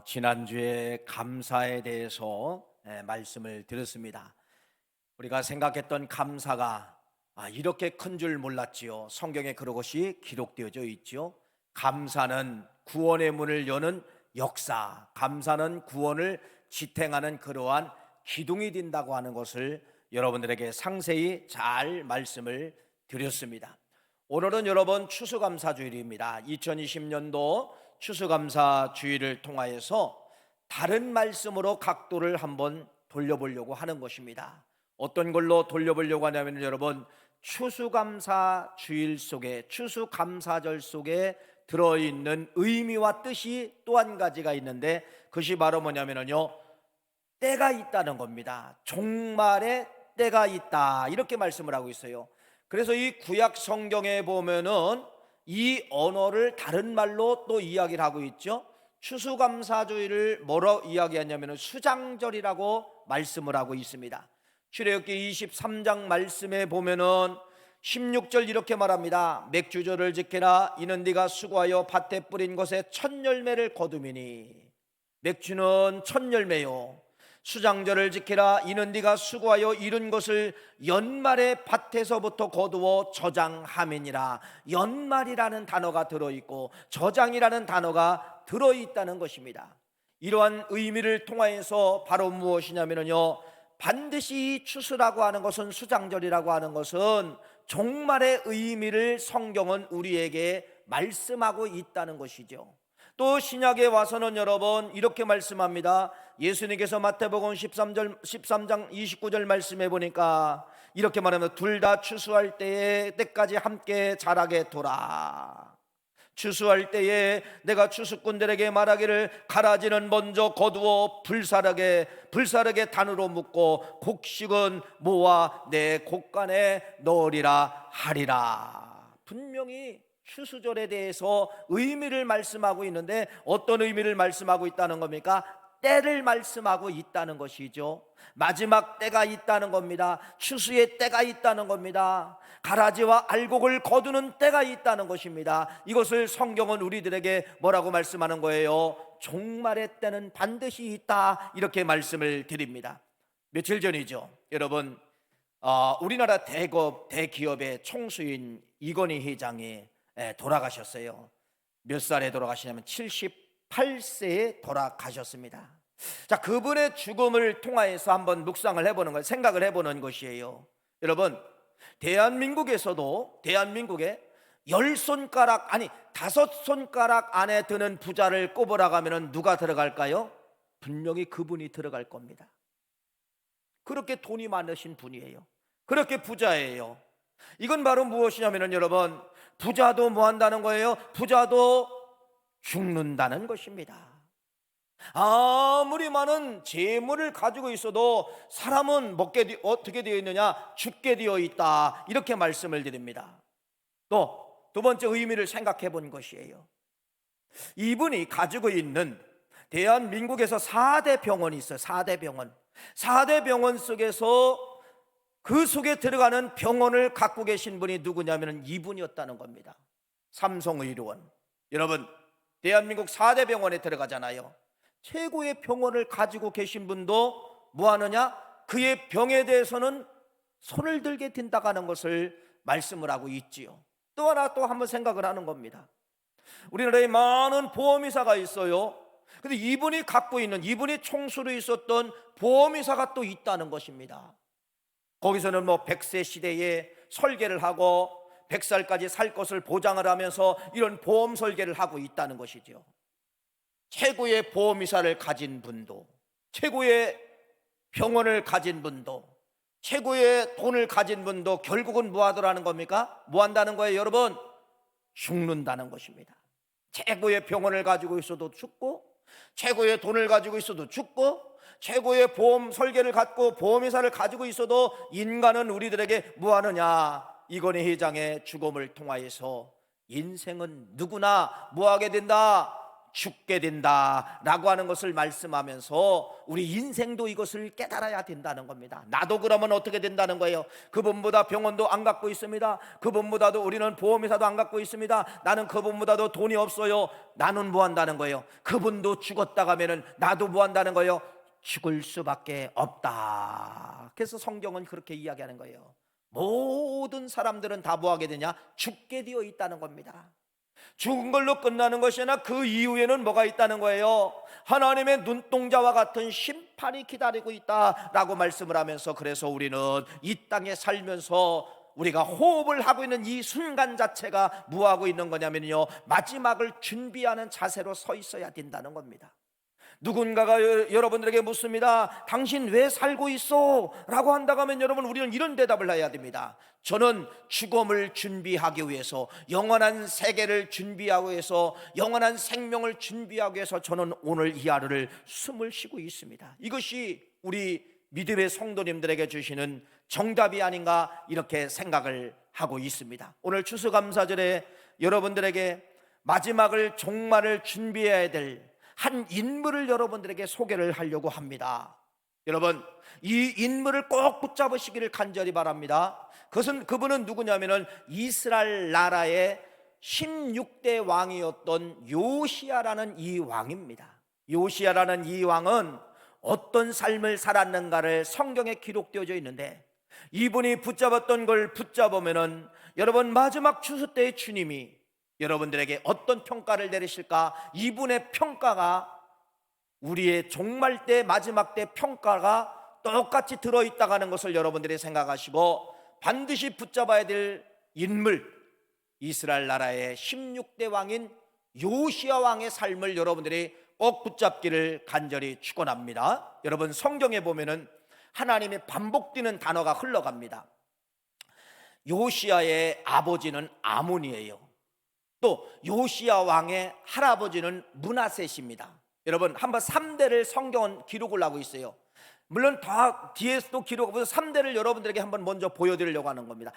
지난주에 감사에 대해서 말씀을 드렸습니다. 우리가 생각했던 감사가 이렇게 큰 줄 몰랐지요. 성경에 그런 것이 기록되어져 있죠. 감사는 구원의 문을 여는 역사, 감사는 구원을 지탱하는 그러한 기둥이 된다고 하는 것을 여러분들에게 상세히 잘 말씀을 드렸습니다. 오늘은 여러분 추수감사주일입니다. 2020년도 추수감사 주일을 통하여서 다른 말씀으로 각도를 한번 돌려보려고 하는 것입니다. 어떤 걸로 돌려보려고 하냐면 여러분, 추수감사 주일 속에, 추수감사절 속에 들어있는 의미와 뜻이 또 한 가지가 있는데, 그것이 바로 뭐냐면요, 때가 있다는 겁니다. 종말에 때가 있다, 이렇게 말씀을 하고 있어요. 그래서 이 구약 성경에 보면은 이 언어를 다른 말로 또 이야기를 하고 있죠. 추수감사주일을 뭐로 이야기하냐면 수장절이라고 말씀을 하고 있습니다. 출애굽기 23장 말씀에 보면은 16절 이렇게 말합니다. 맥주절을 지키라. 이는 네가 수고하여 밭에 뿌린 것에 첫 열매를 거두미니. 맥주는 첫 열매요. 수장절을 지키라. 이는 네가 수고하여 이룬 것을 연말에 밭에서부터 거두어 저장함이니라. 연말이라는 단어가 들어있고 저장이라는 단어가 들어있다는 것입니다. 이러한 의미를 통하여서 바로 무엇이냐면요, 반드시 추수라고 하는 것은, 수장절이라고 하는 것은 종말의 의미를 성경은 우리에게 말씀하고 있다는 것이죠. 또 신약에 와서는 여러분 이렇게 말씀합니다. 예수님께서 마태복음 13장 29절 말씀해 보니까 이렇게 말합니다. 둘 다 추수할 때까지 함께 자라게 둬라. 추수할 때에 내가 추수꾼들에게 말하기를, 가라지는 먼저 거두어 불사르게 단으로 묶고 곡식은 모아 내 곡간에 넣으리라 하리라. 분명히 추수절에 대해서 의미를 말씀하고 있는데, 어떤 의미를 말씀하고 있다는 겁니까? 때를 말씀하고 있다는 것이죠. 마지막 때가 있다는 겁니다. 추수의 때가 있다는 겁니다. 가라지와 알곡을 거두는 때가 있다는 것입니다. 이것을 성경은 우리들에게 뭐라고 말씀하는 거예요? 종말의 때는 반드시 있다, 이렇게 말씀을 드립니다. 며칠 전이죠, 여러분, 우리나라 대기업의 총수인 이건희 회장이 돌아가셨어요. 몇 살에 돌아가시냐면 78세에 돌아가셨습니다. 자, 그분의 죽음을 통하여서 한번 묵상을 해보는 것, 생각을 해보는 것이에요. 여러분, 대한민국에 10손가락, 아니 5손가락 안에 드는 부자를 꼽으라고 하면 누가 들어갈까요? 분명히 그분이 들어갈 겁니다. 그렇게 돈이 많으신 분이에요. 그렇게 부자예요. 이건 바로 무엇이냐면 여러분, 부자도 뭐 한다는 거예요? 부자도 죽는다는 것입니다. 아무리 많은 재물을 가지고 있어도 사람은 어떻게 되어 있느냐? 죽게 되어 있다, 이렇게 말씀을 드립니다. 또 두 번째 의미를 생각해 본 것이에요. 이분이 가지고 있는, 대한민국에서 4대 병원이 있어요. 4대 병원 속에서 그 속에 들어가는 병원을 갖고 계신 분이 누구냐면 이분이었다는 겁니다. 삼성의료원. 여러분, 대한민국 4대 병원에 들어가잖아요. 최고의 병원을 가지고 계신 분도 뭐 하느냐? 그의 병에 대해서는 손을 들게 된다고 하는 것을 말씀을 하고 있지요. 또 하나 또 한번 생각을 하는 겁니다. 우리나라에 많은 보험회사가 있어요. 근데 이분이 갖고 있는, 이분이 총수로 있었던 보험회사가 또 있다는 것입니다. 거기서는 100세 시대에 설계를 하고 100살까지 살 것을 보장을 하면서 이런 보험 설계를 하고 있다는 것이죠. 최고의 보험회사를 가진 분도, 최고의 병원을 가진 분도, 최고의 돈을 가진 분도 결국은 뭐 하더라는 겁니까? 뭐 한다는 거예요, 여러분? 죽는다는 것입니다. 최고의 병원을 가지고 있어도 죽고, 최고의 돈을 가지고 있어도 죽고, 최고의 보험 설계를 갖고 보험회사를 가지고 있어도 인간은 우리들에게 뭐 하느냐? 이건희 회장의 죽음을 통하여서 인생은 누구나 뭐 하게 된다? 죽게 된다라고 하는 것을 말씀하면서 우리 인생도 이것을 깨달아야 된다는 겁니다. 나도 그러면 어떻게 된다는 거예요? 그분보다 병원도 안 갖고 있습니다. 그분보다도 우리는 보험회사도 안 갖고 있습니다. 나는 그분보다도 돈이 없어요. 나는 뭐 한다는 거예요? 그분도 죽었다 가면은 나도 뭐 한다는 거예요? 죽을 수밖에 없다. 그래서 성경은 그렇게 이야기하는 거예요. 모든 사람들은 다 뭐 하게 되냐? 죽게 되어 있다는 겁니다. 죽은 걸로 끝나는 것이 아니라 그 이후에는 뭐가 있다는 거예요? 하나님의 눈동자와 같은 심판이 기다리고 있다라고 말씀을 하면서, 그래서 우리는 이 땅에 살면서 우리가 호흡을 하고 있는 이 순간 자체가 뭐하고 있는 거냐면요, 마지막을 준비하는 자세로 서 있어야 된다는 겁니다. 누군가가 여러분들에게 묻습니다. 당신 왜 살고 있어? 라고 한다고 하면 여러분, 우리는 이런 대답을 해야 됩니다. 저는 죽음을 준비하기 위해서, 영원한 세계를 준비하기 위해서, 영원한 생명을 준비하기 위해서 저는 오늘 이 하루를 숨을 쉬고 있습니다. 이것이 우리 믿음의 성도님들에게 주시는 정답이 아닌가, 이렇게 생각을 하고 있습니다. 오늘 추수감사절에 여러분들에게 마지막을, 종말을 준비해야 될 한 인물을 여러분들에게 소개를 하려고 합니다. 여러분, 이 인물을 꼭 붙잡으시기를 간절히 바랍니다. 그분은 누구냐면은 이스라엘 나라의 16대 왕이었던 요시야라는 이 왕입니다. 요시야라는 이 왕은 어떤 삶을 살았는가를 성경에 기록되어져 있는데, 이분이 붙잡았던 걸 붙잡으면은 여러분, 마지막 추수 때의 주님이 여러분들에게 어떤 평가를 내리실까? 이분의 평가가 우리의 종말 때, 마지막 때 평가가 똑같이 들어있다고 하는 것을 여러분들이 생각하시고, 반드시 붙잡아야 될 인물, 이스라엘 나라의 16대 왕인 요시야 왕의 삶을 여러분들이 꼭 붙잡기를 간절히 축원합니다. 여러분, 성경에 보면은 하나님의 반복되는 단어가 흘러갑니다. 요시야의 아버지는 아몬이에요. 또 요시야 왕의 할아버지는 므낫셋입니다. 여러분, 한번 3대를 성경은 기록을 하고 있어요. 물론 다 뒤에서도 기록하고 3대를 여러분들에게 한번 먼저 보여드리려고 하는 겁니다.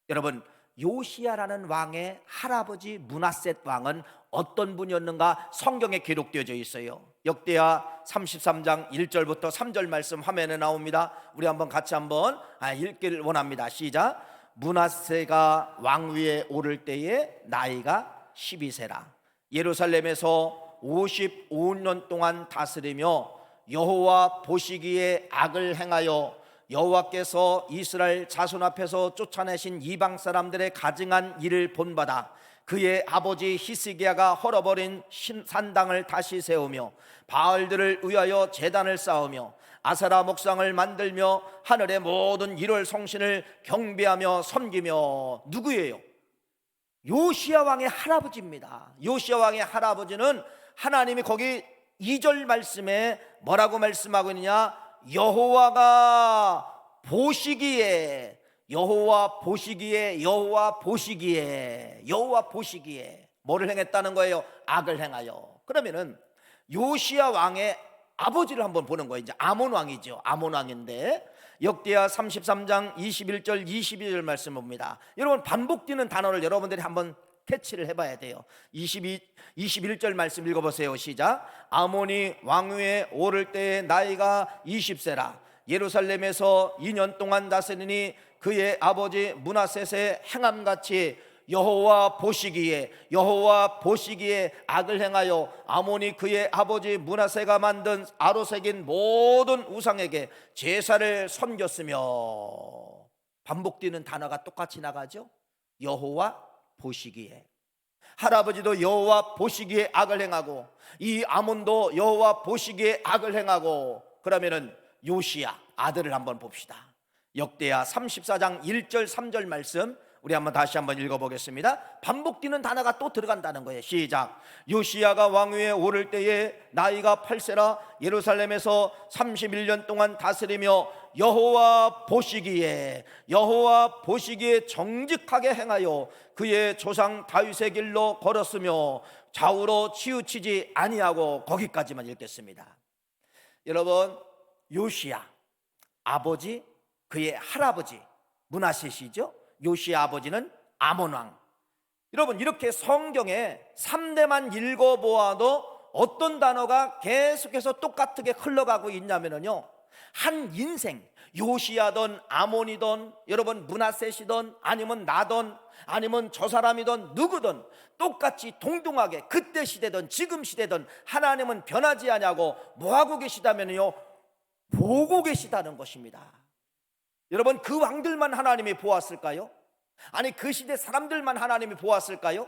여러분, 요시야라는 왕의 할아버지 므낫셋 왕은 어떤 분이었는가 성경에 기록되어져 있어요. 역대하 33장 1절부터 3절 말씀 화면에 나옵니다. 우리 한번 같이 한번 읽기를 원합니다. 시작. 므낫세가 왕위에 오를 때에 나이가 12세라 예루살렘에서 55년 동안 다스리며 여호와 보시기에 악을 행하여 여호와께서 이스라엘 자손 앞에서 쫓아내신 이방 사람들의 가증한 일을 본받아 그의 아버지 히스기야가 헐어버린 산당을 다시 세우며 바알들을 위하여 제단을 쌓으며 아세라 목상을 만들며 하늘의 모든 일월 성신을 경배하며 섬기며. 누구예요? 요시야 왕의 할아버지입니다. 요시야 왕의 할아버지는 하나님이 거기 2절 말씀에 뭐라고 말씀하고 있느냐? 여호와가 보시기에, 여호와 보시기에, 여호와 보시기에, 여호와 보시기에 뭐를 행했다는 거예요? 악을 행하여. 그러면은 요시야 왕의 아버지를 한번 보는 거예요. 이제 아몬 왕이죠. 아몬 왕인데 역대하 33장 21절 22절 말씀 봅니다. 여러분, 반복되는 단어를 여러분들이 한번 캐치를 해봐야 돼요. 21절 말씀 읽어보세요. 시작. 아몬이 왕위에 오를 때의 나이가 20세라 예루살렘에서 2년 동안 다스리니 그의 아버지 므낫셋의 행함같이 여호와 보시기에, 여호와 보시기에 악을 행하여 아몬이 그의 아버지 므낫세가 만든 아로색인 모든 우상에게 제사를 섬겼으며. 반복되는 단어가 똑같이 나가죠. 여호와 보시기에. 할아버지도 여호와 보시기에 악을 행하고 이 아몬도 여호와 보시기에 악을 행하고. 그러면은 요시야 아들을 한번 봅시다. 역대하 34장 1절 3절 말씀 우리 한번 다시 한번 읽어보겠습니다. 반복되는 단어가 또 들어간다는 거예요. 시작. 요시야가 왕위에 오를 때에 나이가 8세라 예루살렘에서 31년 동안 다스리며 여호와 보시기에, 여호와 보시기에 정직하게 행하여 그의 조상 다윗의 길로 걸었으며 좌우로 치우치지 아니하고. 거기까지만 읽겠습니다. 여러분, 요시야 아버지, 그의 할아버지 므낫셋이죠. 요시야 아버지는 아몬 왕. 여러분, 이렇게 성경에 3대만 읽어보아도 어떤 단어가 계속해서 똑같게 흘러가고 있냐면요, 한 인생, 요시야든 아몬이든 여러분 므낫셋이든 아니면 나든 아니면 저 사람이든 누구든 똑같이 동등하게 그때 시대든 지금 시대든 하나님은 변하지 않냐고 뭐하고 계시다면요, 보고 계시다는 것입니다. 여러분, 그 왕들만 하나님이 보았을까요? 아니, 그 시대 사람들만 하나님이 보았을까요?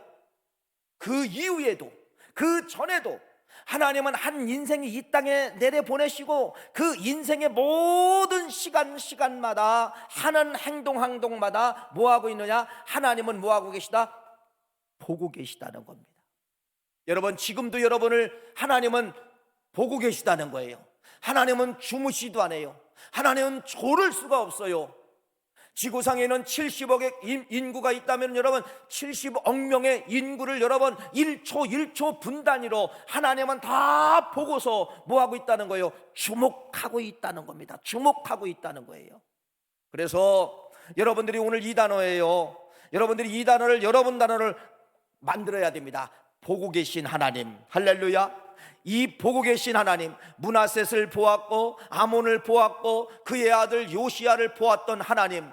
그 이후에도, 그 전에도 하나님은 한 인생이 이 땅에 내려보내시고 그 인생의 모든 시간마다 하는 행동마다 뭐하고 있느냐? 하나님은 뭐하고 계시다? 보고 계시다는 겁니다. 여러분, 지금도 여러분을 하나님은 보고 계시다는 거예요. 하나님은 주무시도 않아요. 하나님은 졸을 수가 없어요. 지구상에는 70억의 인구가 있다면 여러분 70억 명의 인구를 여러분 1초 분 단위로 하나님은 다 보고서 뭐하고 있다는 거예요? 주목하고 있다는 겁니다. 주목하고 있다는 거예요. 그래서 여러분들이 오늘 이 단어예요. 여러분들이 이 단어를, 여러분 단어를 만들어야 됩니다. 보고 계신 하나님. 할렐루야. 이 보고 계신 하나님, 므낫셋을 보았고 아몬을 보았고 그의 아들 요시야를 보았던 하나님,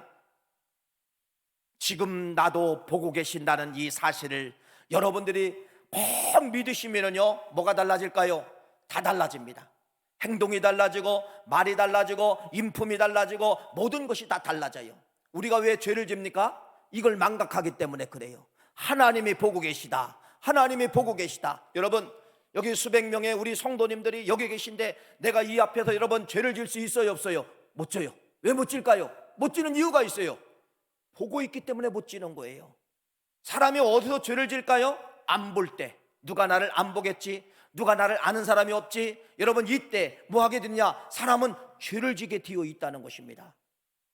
지금 나도 보고 계신다는 이 사실을 여러분들이 꼭 믿으시면요, 뭐가 달라질까요? 다 달라집니다. 행동이 달라지고 말이 달라지고 인품이 달라지고 모든 것이 다 달라져요. 우리가 왜 죄를 집니까? 이걸 망각하기 때문에 그래요. 하나님이 보고 계시다. 하나님이 보고 계시다. 여러분, 여기 수백 명의 우리 성도님들이 여기 계신데 내가 이 앞에서 여러분 죄를 질 수 있어요, 없어요? 못 져요. 왜 못 질까요? 못 지는 이유가 있어요. 보고 있기 때문에 못 지는 거예요. 사람이 어디서 죄를 질까요? 안 볼 때. 누가 나를 안 보겠지? 누가 나를 아는 사람이 없지? 여러분, 이때 뭐 하게 되냐? 사람은 죄를 지게 되어 있다는 것입니다.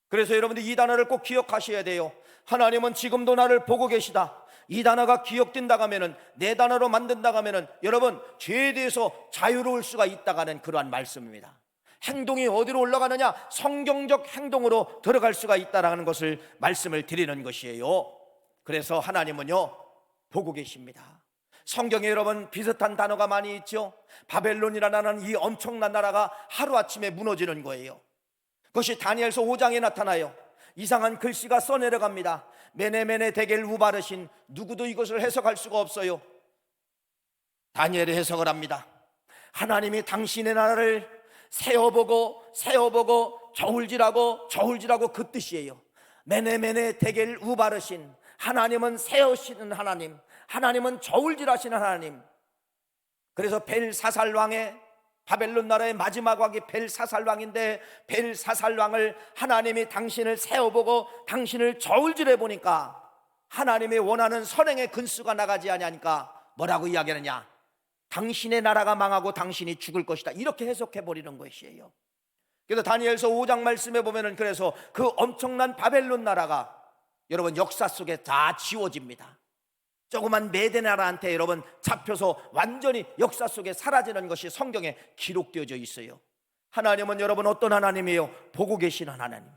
그래서 여러분들 이 단어를 꼭 기억하셔야 돼요. 하나님은 지금도 나를 보고 계시다. 이 단어가 기억된다고 하면은, 내 단어로 만든다고 하면은 여러분 죄에 대해서 자유로울 수가 있다고 하는 그러한 말씀입니다. 행동이 어디로 올라가느냐? 성경적 행동으로 들어갈 수가 있다는 것을 말씀을 드리는 것이에요. 그래서 하나님은요, 보고 계십니다. 성경에 여러분 비슷한 단어가 많이 있죠. 바벨론이라는 이 엄청난 나라가 하루아침에 무너지는 거예요. 그것이 다니엘서 5장에 나타나요. 이상한 글씨가 써내려갑니다. 메네메네 데겔 우바르신, 누구도 이것을 해석할 수가 없어요. 다니엘이 해석을 합니다. 하나님이 당신의 나라를 세어보고 저울질하고 그 뜻이에요. 메네메네 데겔 우바르신, 하나님은 세우시는 하나님, 하나님은 저울질하시는 하나님. 그래서 벨사살 왕의, 바벨론 나라의 마지막 왕이 벨사살 왕인데, 벨사살 왕을 하나님이 당신을 세어보고 당신을 저울질해 보니까 하나님이 원하는 선행의 근수가 나가지 아니하니까 뭐라고 이야기하느냐? 당신의 나라가 망하고 당신이 죽을 것이다, 이렇게 해석해 버리는 것이에요. 그래서 다니엘서 5장 말씀에 보면은 그래서 그 엄청난 바벨론 나라가 여러분 역사 속에 다 지워집니다. 조그만 메대 나라한테 여러분 잡혀서 완전히 역사 속에 사라지는 것이 성경에 기록되어져 있어요. 하나님은 여러분 어떤 하나님이에요? 보고 계시는 하나님.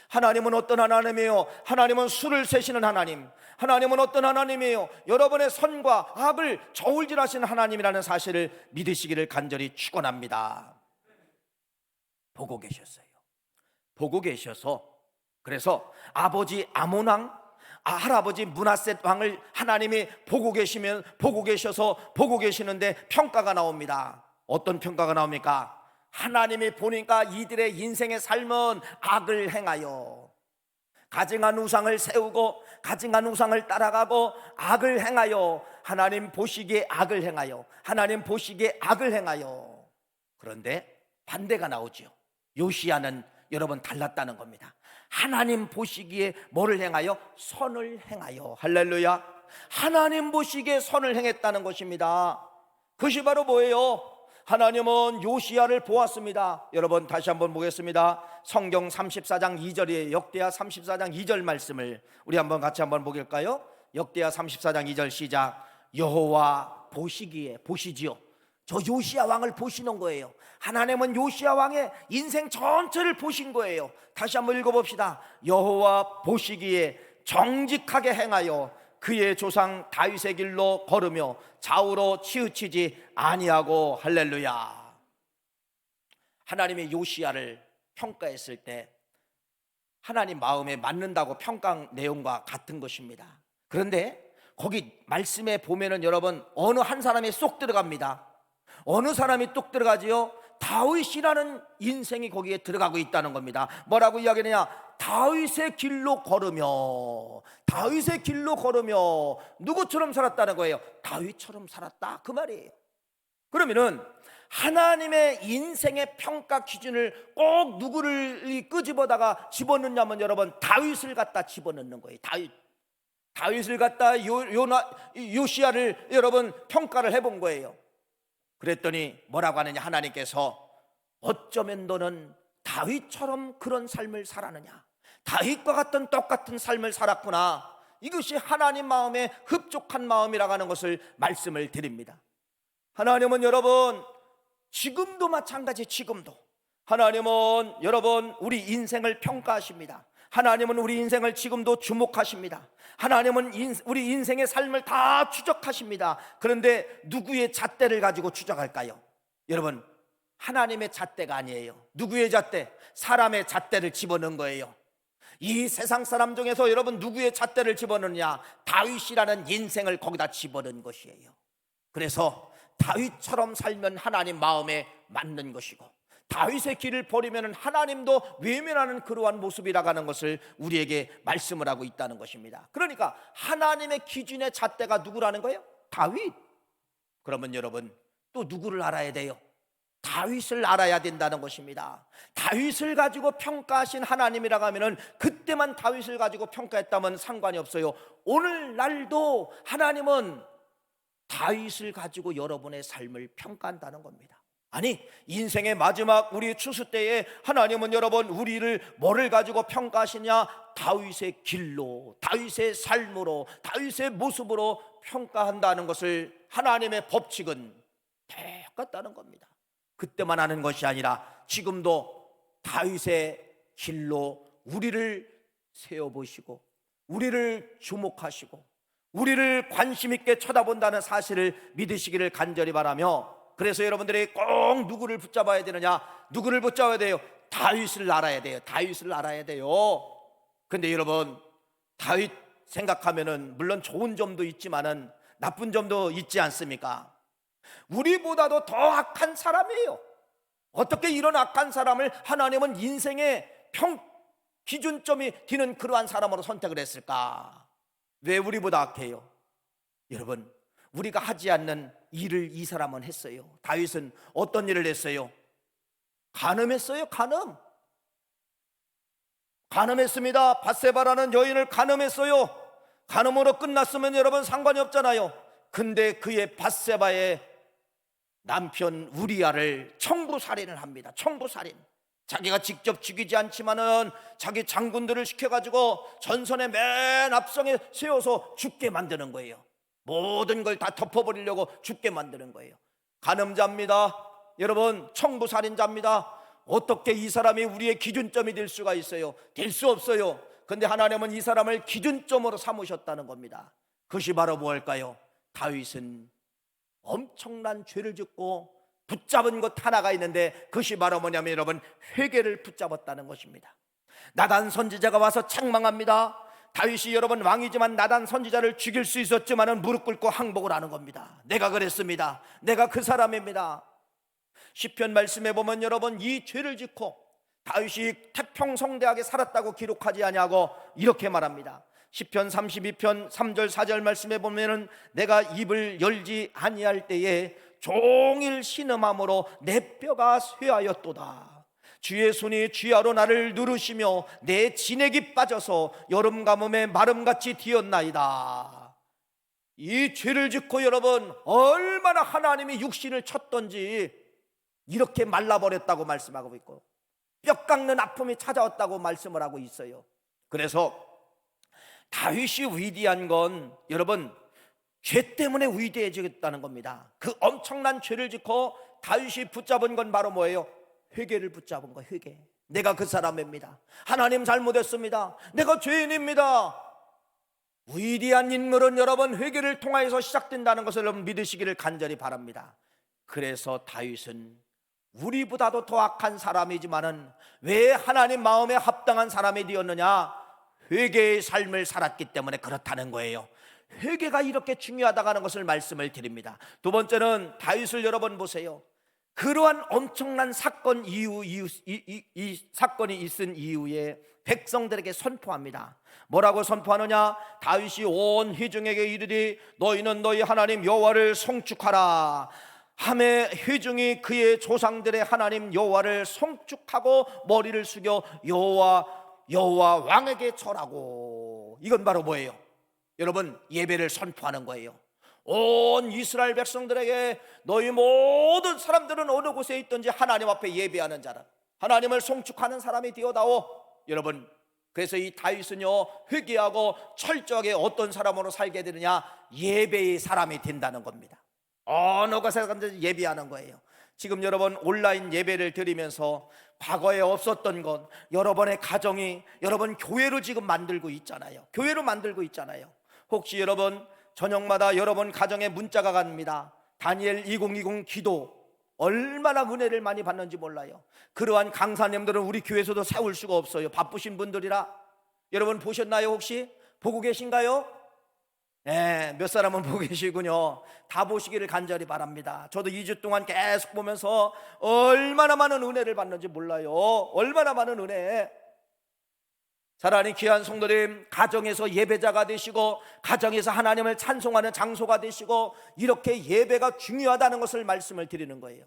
하나님은 어떤 하나님이에요? 하나님은 수를 세시는 하나님. 하나님은 어떤 하나님이에요? 여러분의 선과 악을 저울질하시는 하나님이라는 사실을 믿으시기를 간절히 축원합니다. 보고 계셨어요. 보고 계셔서, 그래서 아버지 아몬 왕, 할아버지 므낫셋 왕을 하나님이 보고 계셔서 보고 계시는데 평가가 나옵니다. 어떤 평가가 나옵니까? 하나님이 보니까 이들의 인생의 삶은 악을 행하여, 가증한 우상을 세우고 가증한 우상을 따라가고 악을 행하여, 하나님 보시기에 악을 행하여, 하나님 보시기에 악을 행하여. 그런데 반대가 나오죠. 요시야는 여러분 달랐다는 겁니다. 하나님 보시기에 뭐를 행하여? 선을 행하여. 할렐루야. 하나님 보시기에 선을 행했다는 것입니다. 그것이 바로 뭐예요? 하나님은 요시야를 보았습니다. 여러분 다시 한번 보겠습니다. 성경 34장 2절이에요. 역대하 34장 2절 말씀을 우리 한번 같이 한번 보길까요? 역대하 34장 2절 시작. 여호와 보시기에, 보시지요. 저 요시야 왕을 보시는 거예요. 하나님은 요시야 왕의 인생 전체를 보신 거예요. 다시 한번 읽어봅시다. 여호와 보시기에 정직하게 행하여 그의 조상 다윗의 길로 걸으며 좌우로 치우치지 아니하고. 할렐루야. 하나님의 요시야를 평가했을 때 하나님 마음에 맞는다고 평가한 내용과 같은 것입니다. 그런데 거기 말씀에 보면은 여러분 어느 한 사람이 쏙 들어갑니다. 어느 사람이 뚝 들어가지요? 다윗이라는 인생이 거기에 들어가고 있다는 겁니다. 뭐라고 이야기하느냐? 다윗의 길로 걸으며, 다윗의 길로 걸으며. 누구처럼 살았다는 거예요? 다윗처럼 살았다, 그 말이에요. 그러면은 하나님의 인생의 평가 기준을 꼭 누구를 끄집어다가 집어넣냐면 여러분 다윗을 갖다 집어넣는 거예요. 다윗을 갖다 요시야를 여러분 평가를 해본 거예요. 그랬더니 뭐라고 하느냐? 하나님께서 어쩌면 너는 다윗처럼 그런 삶을 살았느냐, 다윗과 같은 똑같은 삶을 살았구나. 이것이 하나님 마음에 흡족한 마음이라고 하는 것을 말씀을 드립니다. 하나님은 여러분 지금도 마찬가지, 지금도 하나님은 여러분 우리 인생을 평가하십니다. 하나님은 우리 인생을 지금도 주목하십니다. 하나님은 우리 인생의 삶을 다 추적하십니다. 그런데 누구의 잣대를 가지고 추적할까요? 여러분 하나님의 잣대가 아니에요. 누구의 잣대? 사람의 잣대를 집어넣은 거예요. 이 세상 사람 중에서 여러분 누구의 잣대를 집어넣느냐? 다윗이라는 인생을 거기다 집어넣은 것이에요. 그래서 다윗처럼 살면 하나님 마음에 맞는 것이고, 다윗의 길을 버리면 하나님도 외면하는 그러한 모습이라고 하는 것을 우리에게 말씀을 하고 있다는 것입니다. 그러니까 하나님의 기준의 잣대가 누구라는 거예요? 다윗. 그러면 여러분 또 누구를 알아야 돼요? 다윗을 알아야 된다는 것입니다. 다윗을 가지고 평가하신 하나님이라고 하면 그때만 다윗을 가지고 평가했다면 상관이 없어요. 오늘날도 하나님은 다윗을 가지고 여러분의 삶을 평가한다는 겁니다. 아니 인생의 마지막 우리 추수 때에 하나님은 여러분 우리를 뭐를 가지고 평가하시냐? 다윗의 길로, 다윗의 삶으로, 다윗의 모습으로 평가한다는 것을 하나님의 법칙은 똑같다는 겁니다. 그때만 하는 것이 아니라 지금도 다윗의 길로 우리를 세워보시고 우리를 주목하시고 우리를 관심 있게 쳐다본다는 사실을 믿으시기를 간절히 바라며, 그래서 여러분들이 꼭 누구를 붙잡아야 되느냐? 누구를 붙잡아야 돼요? 다윗을 알아야 돼요. 다윗을 알아야 돼요. 근데 여러분 다윗 생각하면은 물론 좋은 점도 있지만은 나쁜 점도 있지 않습니까? 우리보다도 더 악한 사람이에요. 어떻게 이런 악한 사람을 하나님은 인생의 기준점이 되는 그러한 사람으로 선택을 했을까? 왜 우리보다 악해요? 여러분 우리가 하지 않는 일을 이 사람은 했어요. 다윗은 어떤 일을 했어요? 간음했어요. 간음했습니다. 밧세바라는 여인을 간음했어요. 간음으로 끝났으면 여러분 상관이 없잖아요. 근데 그의 밧세바의 남편 우리아를 청부살인을 합니다. 청부살인. 자기가 직접 죽이지 않지만은 자기 장군들을 시켜가지고 전선의 맨 앞성에 세워서 죽게 만드는 거예요. 모든 걸 다 덮어버리려고 죽게 만드는 거예요. 간음자입니다. 여러분 청부살인자입니다. 어떻게 이 사람이 우리의 기준점이 될 수가 있어요? 될 수 없어요. 근데 하나님은 이 사람을 기준점으로 삼으셨다는 겁니다. 그것이 바로 무엇일까요? 다윗은 엄청난 죄를 짓고 붙잡은 것 하나가 있는데 그것이 바로 뭐냐면 여러분 회개를 붙잡았다는 것입니다. 나단 선지자가 와서 책망합니다. 다윗이 여러분 왕이지만 나단 선지자를 죽일 수 있었지만은 무릎 꿇고 항복을 하는 겁니다. 내가 그랬습니다. 내가 그 사람입니다. 시편 말씀에 보면 여러분 이 죄를 짓고 다윗이 태평성대하게 살았다고 기록하지 아니하고 이렇게 말합니다. 시편 32편 3절 4절 말씀에 보면은 내가 입을 열지 아니할 때에 종일 신음함으로 내 뼈가 쇠하였도다. 주의 손이 쥐하로 나를 누르시며 내 진액이 빠져서 여름 가뭄에 마름같이 되었나이다. 이 죄를 짓고 여러분 얼마나 하나님이 육신을 쳤던지 이렇게 말라버렸다고 말씀하고 있고 뼈 깎는 아픔이 찾아왔다고 말씀을 하고 있어요. 그래서 다윗이 위대한 건 여러분 죄 때문에 위대해지겠다는 겁니다. 그 엄청난 죄를 짓고 다윗이 붙잡은 건 바로 뭐예요? 회개를 붙잡은 거. 회개. 내가 그 사람입니다. 하나님 잘못했습니다. 내가 죄인입니다. 위대한 인물은 여러분 회개를 통하여서 시작된다는 것을 여러분 믿으시기를 간절히 바랍니다. 그래서 다윗은 우리보다도 더 악한 사람이지만은 왜 하나님 마음에 합당한 사람이 되었느냐? 회개의 삶을 살았기 때문에 그렇다는 거예요. 회개가 이렇게 중요하다고 하는 것을 말씀을 드립니다. 두 번째는 다윗을 여러분 보세요. 그러한 엄청난 사건 이후 이 사건이 있은 이후에 백성들에게 선포합니다. 뭐라고 선포하느냐? 다윗이 온 회중에게 이르되 너희는 너희 하나님 여호와를 송축하라. 함에 회중이 그의 조상들의 하나님 여호와를 송축하고 머리를 숙여 여호와 왕에게 절하고. 이건 바로 뭐예요? 여러분 예배를 선포하는 거예요. 온 이스라엘 백성들에게 너희 모든 사람들은 어느 곳에 있든지 하나님 앞에 예배하는 자라, 하나님을 송축하는 사람이 되어다오. 여러분 그래서 이 다윗은요 회개하고 철저하게 어떤 사람으로 살게 되느냐? 예배의 사람이 된다는 겁니다. 어느 곳에 가든지 예배하는 거예요. 지금 여러분 온라인 예배를 드리면서 과거에 없었던 것, 여러분의 가정이 여러분 교회로 지금 만들고 있잖아요. 교회로 만들고 있잖아요. 혹시 여러분 저녁마다 여러분 가정에 문자가 갑니다. 다니엘 2020 기도 얼마나 은혜를 많이 받는지 몰라요. 그러한 강사님들은 우리 교회에서도 세울 수가 없어요. 바쁘신 분들이라. 여러분 보셨나요? 혹시 보고 계신가요? 네, 몇 사람은 보고 계시군요. 다 보시기를 간절히 바랍니다. 저도 2주 동안 계속 보면서 얼마나 많은 은혜를 받는지 몰라요. 얼마나 많은 은혜. 사랑하는 귀한 성도님, 가정에서 예배자가 되시고 가정에서 하나님을 찬송하는 장소가 되시고 이렇게 예배가 중요하다는 것을 말씀을 드리는 거예요.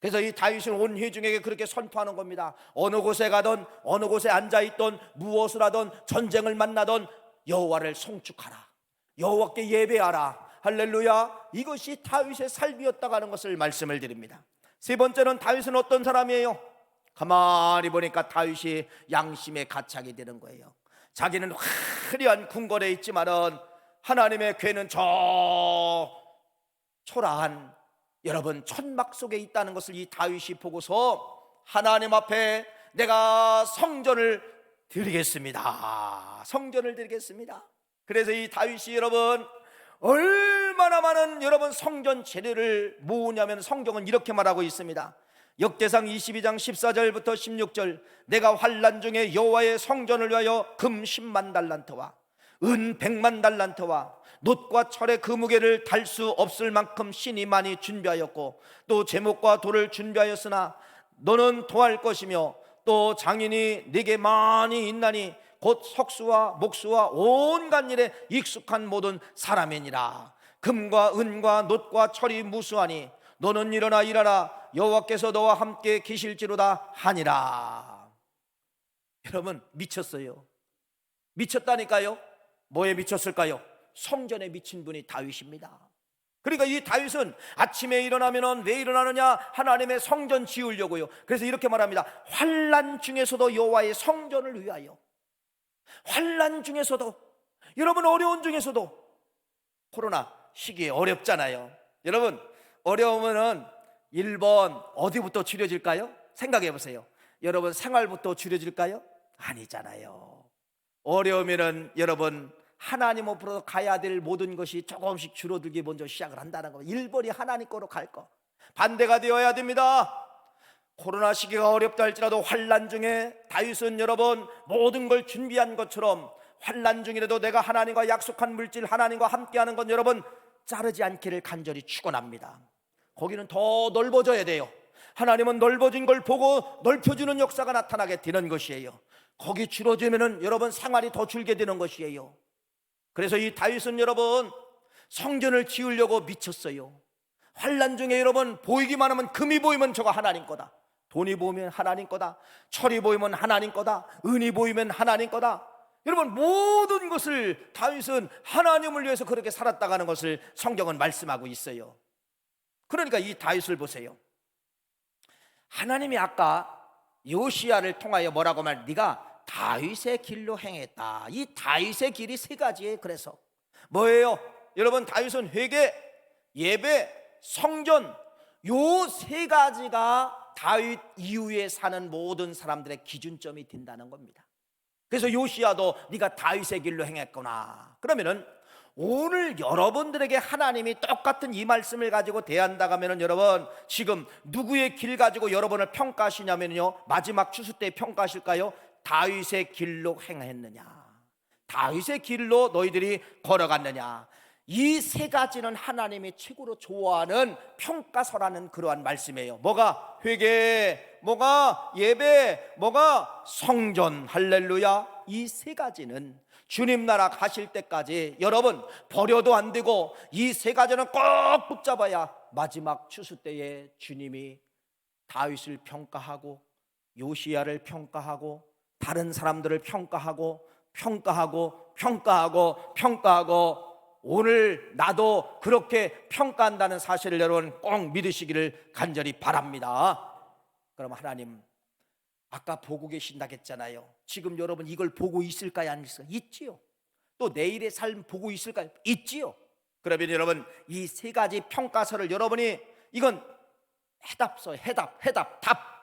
그래서 이 다윗은 온 회중에게 그렇게 선포하는 겁니다. 어느 곳에 가든 어느 곳에 앉아있던 무엇을 하든 전쟁을 만나든 여호와를 송축하라, 여호와께 예배하라. 할렐루야. 이것이 다윗의 삶이었다고 하는 것을 말씀을 드립니다. 세 번째는 다윗은 어떤 사람이에요? 가만히 보니까 다윗이 양심의 가책이 되는 거예요. 자기는 화려한 궁궐에 있지만은 하나님의 궤는 저 초라한 여러분 천막 속에 있다는 것을 이 다윗이 보고서 하나님 앞에 내가 성전을 드리겠습니다. 성전을 드리겠습니다. 그래서 이 다윗이 여러분 얼마나 많은 여러분 성전 재료를 모으냐면 성경은 이렇게 말하고 있습니다. 역대상 22장 14절부터 16절 내가 환난 중에 여호와의 성전을 위하여 금 10만 달란트와 은 100만 달란트와 놋과 철의 그 무게를 달 수 없을 만큼 신이 많이 준비하였고 또 제목과 돌을 준비하였으나 너는 토할 것이며 또 장인이 네게 많이 있나니 곧 석수와 목수와 온갖 일에 익숙한 모든 사람이니라. 금과 은과 놋과 철이 무수하니 너는 일어나 일하라. 여호와께서 너와 함께 계실지로다 하니라. 여러분 미쳤어요. 미쳤다니까요. 뭐에 미쳤을까요? 성전에 미친 분이 다윗입니다. 그러니까 이 다윗은 아침에 일어나면 왜 일어나느냐? 하나님의 성전 지으려고요. 그래서 이렇게 말합니다. 환난 중에서도 여호와의 성전을 위하여. 환난 중에서도, 여러분 어려운 중에서도, 코로나 시기에 어렵잖아요. 여러분 어려우면은 1번 어디부터 줄여질까요? 생각해 보세요. 여러분 생활부터 줄여질까요? 아니잖아요. 어려우면은 여러분 하나님 앞으로 가야 될 모든 것이 조금씩 줄어들기 먼저 시작을 한다는 거. 1번이 하나님 거로 갈 거. 반대가 되어야 됩니다. 코로나 시기가 어렵다 할지라도 환난 중에 다윗은 여러분 모든 걸 준비한 것처럼 환난 중이라도 내가 하나님과 약속한 물질, 하나님과 함께하는 건 여러분 자르지 않기를 간절히 축원합니다. 거기는 더 넓어져야 돼요. 하나님은 넓어진 걸 보고 넓혀주는 역사가 나타나게 되는 것이에요. 거기 줄어들면은 여러분 생활이 더 줄게 되는 것이에요. 그래서 이 다윗은 여러분 성전을 지으려고 미쳤어요. 환난 중에 여러분 보이기만 하면 금이 보이면 저거 하나님 거다, 돈이 보이면 하나님 거다, 철이 보이면 하나님 거다, 은이 보이면 하나님 거다. 여러분 모든 것을 다윗은 하나님을 위해서 그렇게 살았다는 것을 성경은 말씀하고 있어요. 그러니까 이 다윗을 보세요. 하나님이 아까 요시야를 통하여 뭐라고 말? 네가 다윗의 길로 행했다. 이 다윗의 길이 세 가지예요. 그래서 뭐예요? 여러분 다윗은 회개, 예배, 성전, 요 세 가지가 다윗 이후에 사는 모든 사람들의 기준점이 된다는 겁니다. 그래서 요시야도 네가 다윗의 길로 행했구나. 그러면은 오늘 여러분들에게 하나님이 똑같은 이 말씀을 가지고 대한다고 하면은 여러분 지금 누구의 길 가지고 여러분을 평가하시냐면요, 마지막 추수 때 평가하실까요? 다윗의 길로 행했느냐, 다윗의 길로 너희들이 걸어갔느냐. 이 세 가지는 하나님이 최고로 좋아하는 평가서라는 그러한 말씀이에요. 뭐가 회개, 뭐가 예배, 뭐가 성전. 할렐루야. 이 세 가지는 주님 나라 가실 때까지 여러분 버려도 안 되고, 이 세 가지는 꼭 붙잡아야 마지막 추수 때에 주님이 다윗을 평가하고 요시야를 평가하고 다른 사람들을 평가하고 오늘 나도 그렇게 평가한다는 사실을 여러분 꼭 믿으시기를 간절히 바랍니다. 그럼 하나님 아까 보고 계신다고 했잖아요. 지금 여러분 이걸 보고 있을까요, 안 있을까요? 있지요. 또 내일의 삶 보고 있을까요? 있지요. 그러면 여러분 이 세 가지 평가서를 여러분이 이건 해답서,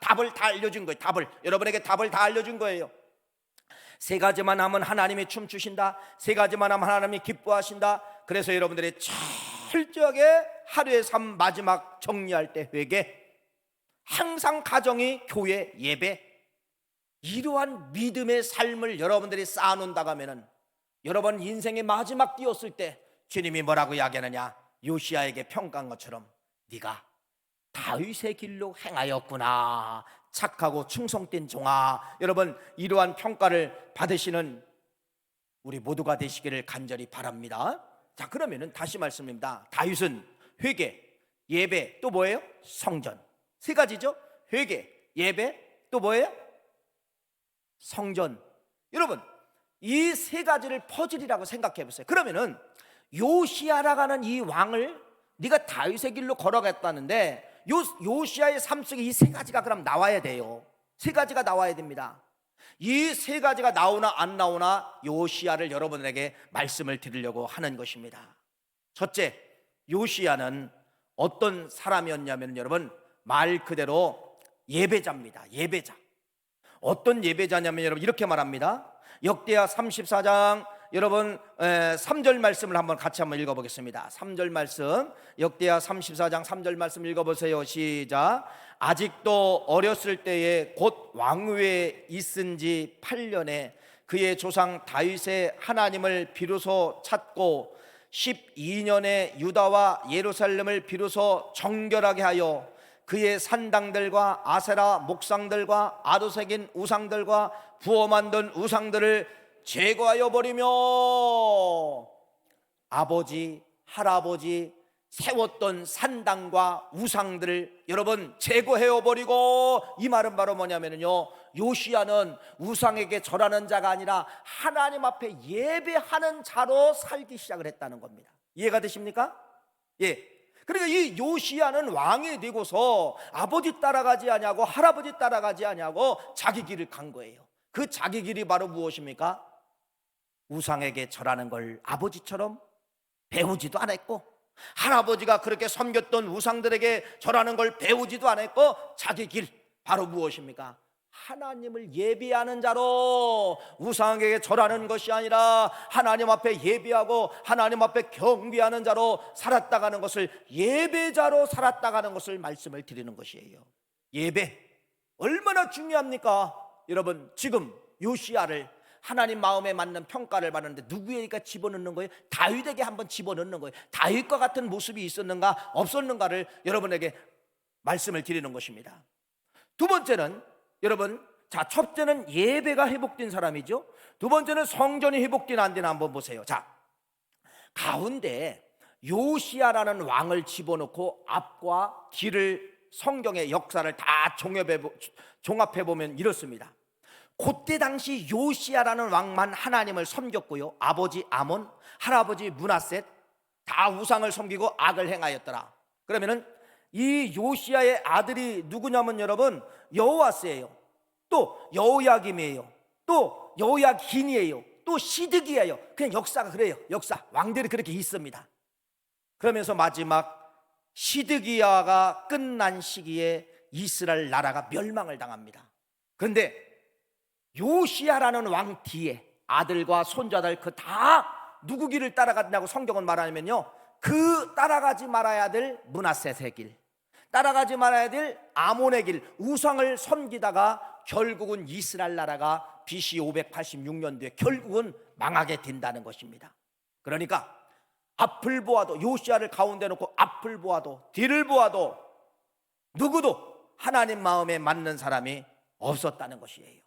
답을 다 알려준 거예요. 여러분에게 답을 다 알려준 거예요. 세 가지만 하면 하나님이 춤추신다. 세 가지만 하면 하나님이 기뻐하신다. 그래서 여러분들이 철저하게 하루의 삶 마지막 정리할 때 회개, 항상 가정이 교회 예배, 이러한 믿음의 삶을 여러분들이 쌓아놓는다고 하면은 여러분 인생의 마지막 뛰었을 때 주님이 뭐라고 이야기하느냐, 요시야에게 평가한 것처럼 네가 다윗의 길로 행하였구나, 착하고 충성된 종아. 여러분 이러한 평가를 받으시는 우리 모두가 되시기를 간절히 바랍니다. 자, 그러면은 다시 말씀드립니다. 다윗은 회개, 예배, 또 뭐예요? 성전. 세 가지죠. 회개, 예배, 또 뭐예요? 성전. 여러분 이 세 가지를 퍼즐이라고 생각해 보세요. 그러면은 요시야라고 하는 이 왕을 네가 다윗의 길로 걸어갔다는데 요시야의 삶 속에 이 세 가지가 그럼 나와야 돼요. 세 가지가 나와야 됩니다. 이 세 가지가 나오나 안 나오나 요시야를 여러분에게 말씀을 드리려고 하는 것입니다. 첫째, 요시야는 어떤 사람이었냐면 여러분 말 그대로 예배자입니다. 예배자. 어떤 예배자냐면 여러분 이렇게 말합니다. 역대하 34장 여러분 3절 말씀을 한번 같이 한번 읽어보겠습니다. 3절 말씀, 역대하 34장 3절 말씀 읽어보세요. 시작. 아직도 어렸을 때에 곧 왕위에 있은 지 8년에 그의 조상 다윗의 하나님을 비로소 찾고 12년에 유다와 예루살렘을 비로소 정결하게 하여 그의 산당들과 아세라 목상들과 아도색인 우상들과 부어 만든 우상들을 제거하여 버리며 아버지, 할아버지 세웠던 산당과 우상들을 여러분 제거해 버리고, 이 말은 바로 뭐냐면요, 요시야는 우상에게 절하는 자가 아니라 하나님 앞에 예배하는 자로 살기 시작을 했다는 겁니다. 이해가 되십니까? 예. 그러니까 이 요시야는 왕이 되고서 아버지 따라가지 아니하고 할아버지 따라가지 아니하고 자기 길을 간 거예요. 그 자기 길이 바로 무엇입니까? 우상에게 절하는 걸 아버지처럼 배우지도 않았고, 할아버지가 그렇게 섬겼던 우상들에게 절하는 걸 배우지도 않았고, 자기 길 바로 무엇입니까? 하나님을 예배하는 자로, 우상에게 절하는 것이 아니라 하나님 앞에 예배하고 하나님 앞에 경배하는 자로 살았다가는 것을, 예배자로 살았다가는 것을 말씀을 드리는 것이에요. 예배 얼마나 중요합니까? 여러분 지금 요시야를 하나님 마음에 맞는 평가를 받는데 누구에게 집어넣는 거예요? 다윗에게 한번 집어넣는 거예요. 다윗과 같은 모습이 있었는가 없었는가를 여러분에게 말씀을 드리는 것입니다. 두 번째는 여러분, 자, 첫째는 예배가 회복된 사람이죠. 두 번째는 성전이 회복되나 안 되나 한번 보세요. 자, 가운데 요시야라는 왕을 집어넣고 앞과 뒤를, 성경의 역사를 다 종합해 보면 이렇습니다. 그때 당시 요시야라는 왕만 하나님을 섬겼고요, 아버지 아몬, 할아버지 므낫셋 다 우상을 섬기고 악을 행하였더라. 그러면은 이 요시야의 아들이 누구냐면 여러분 여호와스예요, 또 여호야김이에요, 또 여호야긴이에요, 또 시드기예요. 그냥 역사가 그래요. 역사 왕들이 그렇게 있습니다. 그러면서 마지막 시드기야가 끝난 시기에 이스라엘 나라가 멸망을 당합니다. 그런데 요시야라는 왕 뒤에 아들과 손자들 그 다 누구 길을 따라갔냐고 성경은 말하면요, 그 따라가지 말아야 될 므낫셋의 길, 따라가지 말아야 될 아몬의 길, 우상을 섬기다가 결국은 이스라엘 나라가 BC 586년도에 결국은 망하게 된다는 것입니다. 그러니까 앞을 보아도, 요시야를 가운데 놓고 앞을 보아도 뒤를 보아도 누구도 하나님 마음에 맞는 사람이 없었다는 것이에요.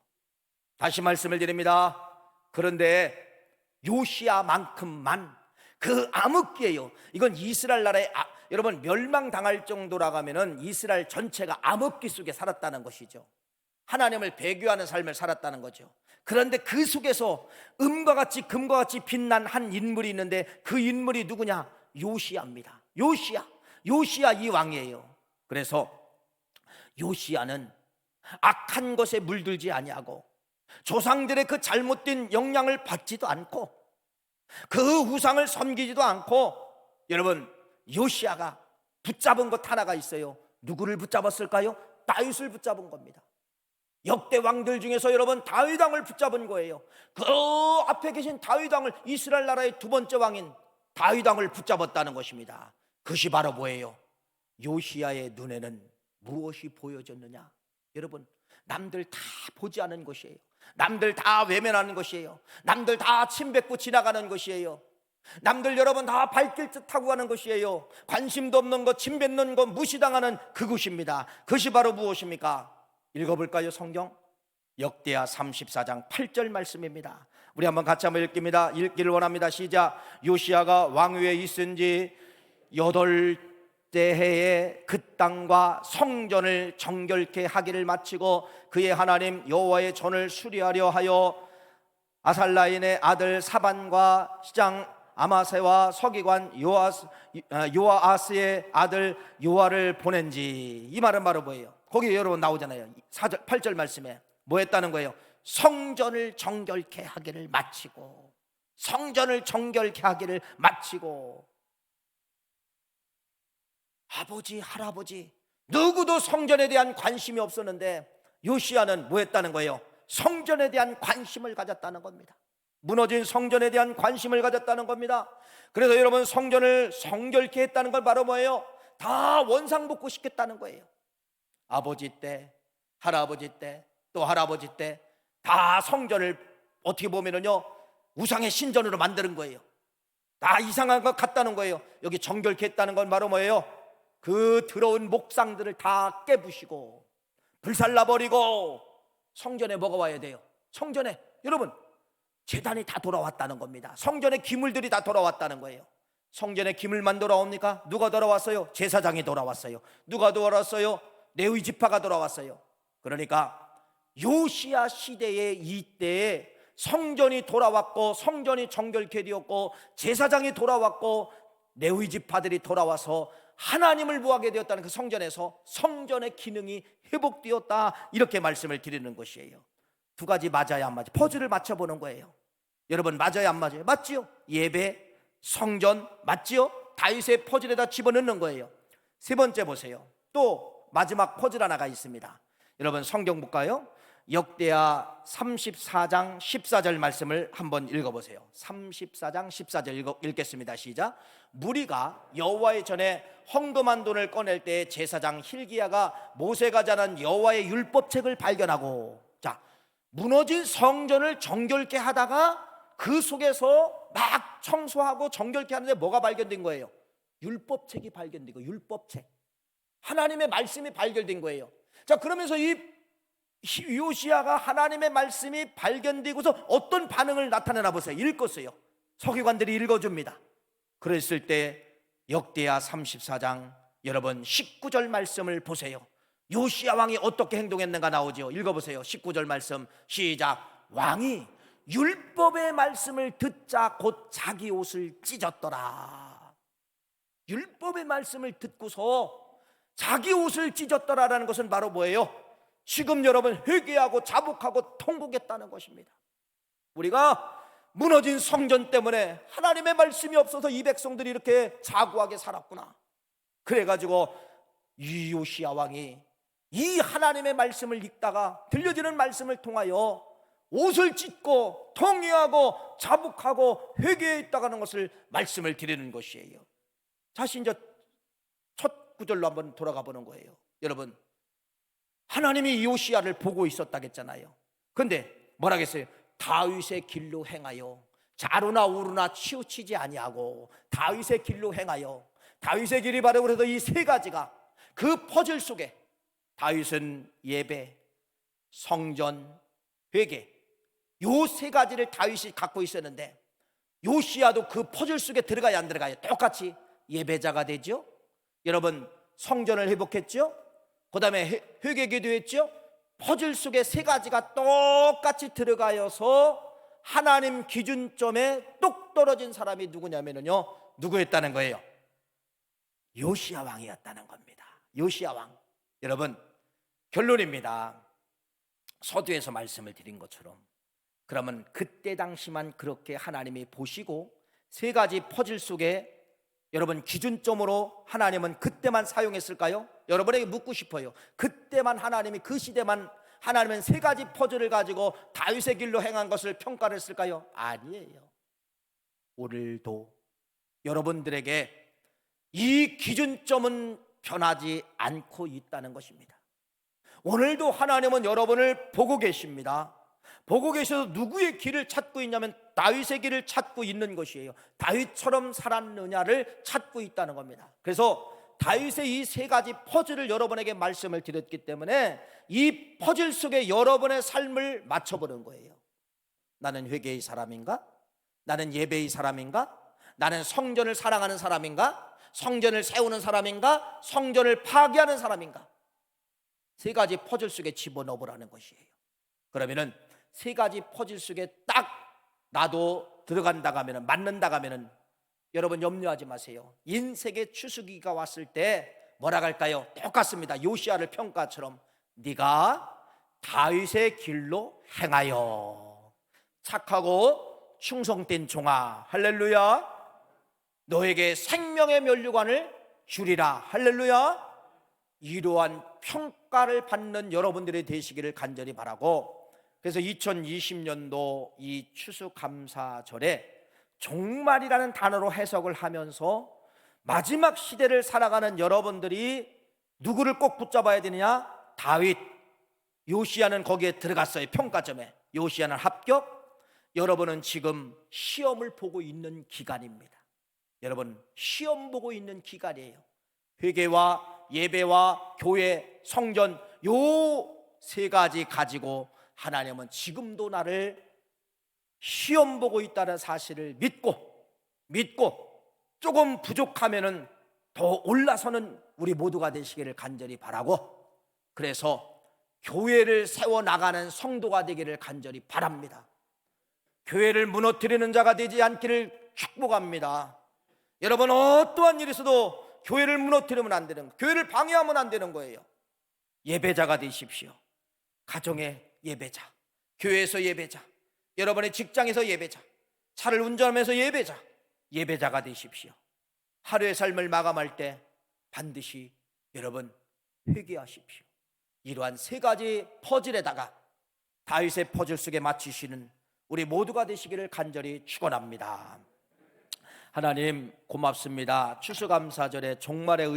다시 말씀을 드립니다. 그런데 요시야만큼만 그 암흑기예요. 이건 이스라엘 나라의 여러분 멸망당할 정도라고 하면은 이스라엘 전체가 암흑기 속에 살았다는 것이죠. 하나님을 배교하는 삶을 살았다는 거죠. 그런데 그 속에서 음과 같이 금과 같이 빛난 한 인물이 있는데 그 인물이 누구냐? 요시야입니다. 요시야 이 왕이에요. 그래서 요시야는 악한 것에 물들지 아니하고 조상들의 그 잘못된 영향을 받지도 않고 그 우상을 섬기지도 않고, 여러분 요시야가 붙잡은 것 하나가 있어요. 누구를 붙잡았을까요? 다윗을 붙잡은 겁니다. 역대 왕들 중에서 여러분 다윗 왕을 붙잡은 거예요. 그 앞에 계신 다윗 왕을, 이스라엘 나라의 두 번째 왕인 다윗 왕을 붙잡았다는 것입니다. 그것이 바로 뭐예요? 요시야의 눈에는 무엇이 보여졌느냐? 여러분, 남들 다 보지 않은 것이에요. 남들 다 외면하는 것이에요. 남들 다 침뱉고 지나가는 것이에요. 남들 여러분 다 발길 타고 가는 것이에요. 관심도 없는 것, 침뱉는 것, 무시당하는 그것입니다. 그것이 바로 무엇입니까? 읽어볼까요? 성경 역대하 34장 8절 말씀입니다. 우리 한번 같이 한번 읽습니다. 읽기를 원합니다. 시작. 요시야가 왕위에 있은 지 8대 해에 그 땅과 성전을 정결케 하기를 마치고 그의 하나님 여호와의 전을 수리하려 하여 아살라인의 아들 사반과 시장 아마세와 서기관 요아스의 아들 요아를 보낸지. 이 말은 바로 뭐예요? 거기 여러분 나오잖아요. 4절 8절 말씀에 뭐 했다는 거예요? 성전을 정결케 하기를 마치고, 성전을 정결케 하기를 마치고. 아버지, 할아버지 누구도 성전에 대한 관심이 없었는데 요시야는 뭐 했다는 거예요? 성전에 대한 관심을 가졌다는 겁니다. 무너진 성전에 대한 관심을 가졌다는 겁니다. 그래서 여러분 성전을 정결케 했다는 건 바로 뭐예요? 다 원상복구시켰다는 거예요. 아버지 때, 할아버지 때, 또 할아버지 때 다 성전을 어떻게 보면은요 우상의 신전으로 만드는 거예요. 다 이상한 것 같다는 거예요. 여기 정결케 했다는 건 바로 뭐예요? 그 더러운 목상들을 다 깨부시고 불살라버리고 성전에 뭐가 와야 돼요? 성전에 여러분 제단이 다 돌아왔다는 겁니다. 성전의 기물들이 다 돌아왔다는 거예요. 성전의 기물만 돌아옵니까? 누가 돌아왔어요? 제사장이 돌아왔어요. 누가 돌아왔어요? 레위 지파가 돌아왔어요. 그러니까 요시야 시대의 이때에 성전이 돌아왔고 성전이 정결케 되었고 제사장이 돌아왔고 레위 지파들이 돌아와서 하나님을 구하게 되었다는 그 성전에서 성전의 기능이 회복되었다, 이렇게 말씀을 드리는 것이에요. 두 가지 맞아야 안 맞아요? 퍼즐을 맞춰보는 거예요. 여러분 맞아요 안 맞아요? 맞지요? 예배, 성전 맞지요? 다윗의 퍼즐에다 집어넣는 거예요. 세 번째 보세요. 또 마지막 퍼즐 하나가 있습니다. 여러분 성경 볼까요? 역대하 34장 14절 말씀을 한번 읽어보세요. 34장 14절 읽겠습니다. 시작. 무리가 여호와의 전에 헌금한 돈을 꺼낼 때 제사장 hil기야가 모세가 전한 여호와의 율법책을 발견하고, 자, 무너진 성전을 정결케 하다가 그 속에서 막 청소하고 정결케 하는데 뭐가 발견된 거예요? 율법책이 발견된 거예요. 율법책, 하나님의 말씀이 발견된 거예요. 자, 그러면서 이 요시야가 하나님의 말씀이 발견되고서 어떤 반응을 나타내나 보세요. 읽었어요. 서기관들이 읽어줍니다. 그랬을 때 역대하 34장 여러분 19절 말씀을 보세요. 요시야 왕이 어떻게 행동했는가 나오죠. 읽어보세요. 19절 말씀 시작. 왕이 율법의 말씀을 듣자 곧 자기 옷을 찢었더라. 율법의 말씀을 듣고서 자기 옷을 찢었더라라는 것은 바로 뭐예요? 지금 여러분 회개하고 자복하고 통곡했다는 것입니다. 우리가 무너진 성전 때문에 하나님의 말씀이 없어서 이 백성들이 이렇게 자고하게 살았구나. 그래가지고 이 요시야 왕이 이 하나님의 말씀을 읽다가 들려지는 말씀을 통하여 옷을 찢고 통회하고 자복하고 회개했다가는 것을 말씀을 드리는 것이에요. 다시 이제 첫 구절로 한번 돌아가 보는 거예요. 여러분, 하나님이 요시야를 보고 있었다겠잖아요. 그런데 뭐라 했어요? 다윗의 길로 행하여 좌로나 우로나 치우치지 아니하고 다윗의 길로 행하여. 다윗의 길이 바로 그래서 이 세 가지가 그 퍼즐 속에, 다윗은 예배, 성전, 회개, 요 세 가지를 다윗이 갖고 있었는데 요시야도 그 퍼즐 속에 들어가야 안 들어가요? 똑같이 예배자가 되죠. 여러분, 성전을 회복했죠. 그 다음에 회개 기도했죠. 퍼즐 속에 세 가지가 똑같이 들어가여서 하나님 기준점에 똑 떨어진 사람이 누구냐면요, 누구였다는 거예요? 요시야 왕이었다는 겁니다. 요시야 왕. 여러분, 결론입니다. 서두에서 말씀을 드린 것처럼, 그러면 그때 당시만 그렇게 하나님이 보시고 세 가지 퍼즐 속에 여러분 기준점으로 하나님은 그때만 사용했을까요? 여러분에게 묻고 싶어요. 그때만 하나님이, 그 시대만 하나님은 세 가지 퍼즐을 가지고 다윗의 길로 행한 것을 평가를 했을까요? 아니에요. 오늘도 여러분들에게 이 기준점은 변하지 않고 있다는 것입니다. 오늘도 하나님은 여러분을 보고 계십니다. 보고 계셔서 누구의 길을 찾고 있냐면 다윗의 길을 찾고 있는 것이에요. 다윗처럼 살았느냐를 찾고 있다는 겁니다. 그래서 다윗의 이 세 가지 퍼즐을 여러분에게 말씀을 드렸기 때문에 이 퍼즐 속에 여러분의 삶을 맞춰보는 거예요. 나는 회개의 사람인가? 나는 예배의 사람인가? 나는 성전을 사랑하는 사람인가? 성전을 세우는 사람인가? 성전을 파괴하는 사람인가? 세 가지 퍼즐 속에 집어넣으라는 것이에요. 그러면은 세 가지 퍼즐 속에 딱 나도 들어간다고 하면은, 맞는다고 하면은, 여러분 염려하지 마세요. 인생의 추수기가 왔을 때 뭐라 할까요? 똑같습니다. 요시야를 평가처럼 네가 다윗의 길로 행하여 착하고 충성된 종아, 할렐루야, 너에게 생명의 면류관을 주리라, 할렐루야. 이러한 평가를 받는 여러분들이 되시기를 간절히 바라고, 그래서 2020년도 이 추수감사절에 종말이라는 단어로 해석을 하면서 마지막 시대를 살아가는 여러분들이 누구를 꼭 붙잡아야 되느냐? 다윗. 요시야는 거기에 들어갔어요. 평가점에. 요시야는 합격. 여러분은 지금 시험을 보고 있는 기간입니다. 여러분, 시험 보고 있는 기간이에요. 회개와 예배와 교회, 성전, 요 세 가지 가지고 하나님은 지금도 나를 시험 보고 있다는 사실을 믿고 조금 부족하면은 더 올라서는 우리 모두가 되시기를 간절히 바라고, 그래서 교회를 세워나가는 성도가 되기를 간절히 바랍니다. 교회를 무너뜨리는 자가 되지 않기를 축복합니다. 여러분, 어떠한 일이 있어도 교회를 무너뜨리면 안 되는 거예요. 교회를 방해하면 안 되는 거예요. 예배자가 되십시오. 가정의 예배자, 교회에서 예배자, 여러분의 직장에서 예배자, 차를 운전하면서 예배자가 되십시오. 하루의 삶을 마감할 때 반드시 여러분 회개하십시오. 이러한 세 가지 퍼즐에다가 다윗의 퍼즐 속에 맞추시는 우리 모두가 되시기를 간절히 축원합니다. 하나님 고맙습니다. 추수감사절에 종말의